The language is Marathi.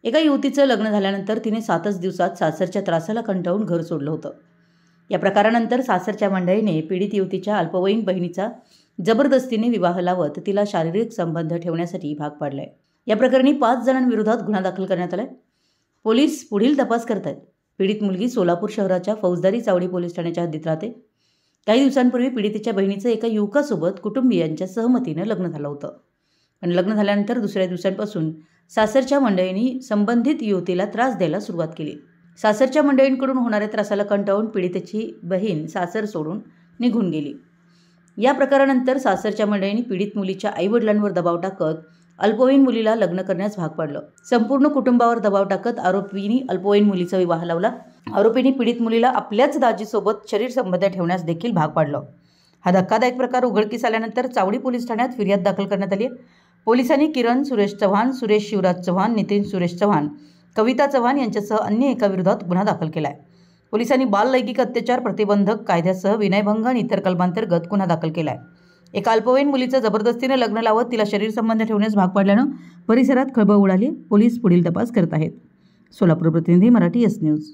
एका युवतीचं लग्न झाल्यानंतर तिने 7च दिवसात सासरच्या त्रासाला कंटाळून घर सोडलं होतं। या प्रकारानंतर सासरच्या मंडळीने पीडित युवतीच्या अल्पवयीन बहिणीचा जबरदस्तीने विवाह लावत तिला शारीरिक संबंध ठेवण्यासाठी भाग पाडलाय। या प्रकरणी 5 जणांविरोधात गुन्हा दाखल करण्यात आलाय। पोलीस पुढील तपास करत आहेत। पीडित मुलगी सोलापूर शहराच्या फौजदारी चावडी पोलीस ठाण्याच्या हद्दीत राहते। काही दिवसांपूर्वी पीडितेच्या बहिणीचं एका युवकासोबत कुटुंबियांच्या सहमतीने लग्न झालं होतं। पण लग्न झाल्यानंतर दुसऱ्या दिवसांपासून सासरच्या मंडळींनी संबंधित युवतीला त्रास द्यायला सुरुवात केली। सासरच्या मंडळींकडून होणाऱ्या त्रासाला कंटाळून पीडितेची बहीण सासर सोडून निघून गेली। या प्रकारानंतर सासरच्या मंडळींनी पीडित मुलीच्या आईवडिलांवर दबाव टाकत अल्पवयीन मुलीला लग्न करण्यास भाग पाडलं। संपूर्ण कुटुंबावर दबाव टाकत आरोपींनी अल्पवयीन मुलीचा विवाह लावला। आरोपींनी पीडित मुलीला आपल्याच दाजीसोबत शरीर संबंध ठेवण्यास देखील भाग पाडलं। हा धक्कादायक प्रकार उघडकीस आल्यानंतर चावडी पोलीस ठाण्यात फिर्याद दाखल करण्यात आली। पोलिसांनी किरण सुरेश चव्हाण, सुरेश शिवराज चव्हाण, नितीन सुरेश चव्हाण, कविता चव्हाण यांच्यासह अन्य एका विरोधात गुन्हा दाखल केला आहे। पोलिसांनी बाल लैंगिक अत्याचार प्रतिबंधक कायद्यासह विनयभंग आणि इतर कलमांतर्गत गुन्हा दाखल केला आहे। एका अल्पवयीन मुलीचं जबरदस्तीने लग्न लावत तिला शरीर संबंध ठेवण्यास भाग पाडल्यानं परिसरात खळबळ उडाली। पोलीस पुढील तपास करत आहेत। सोलापूर प्रतिनिधी, मराठी एस न्यूज।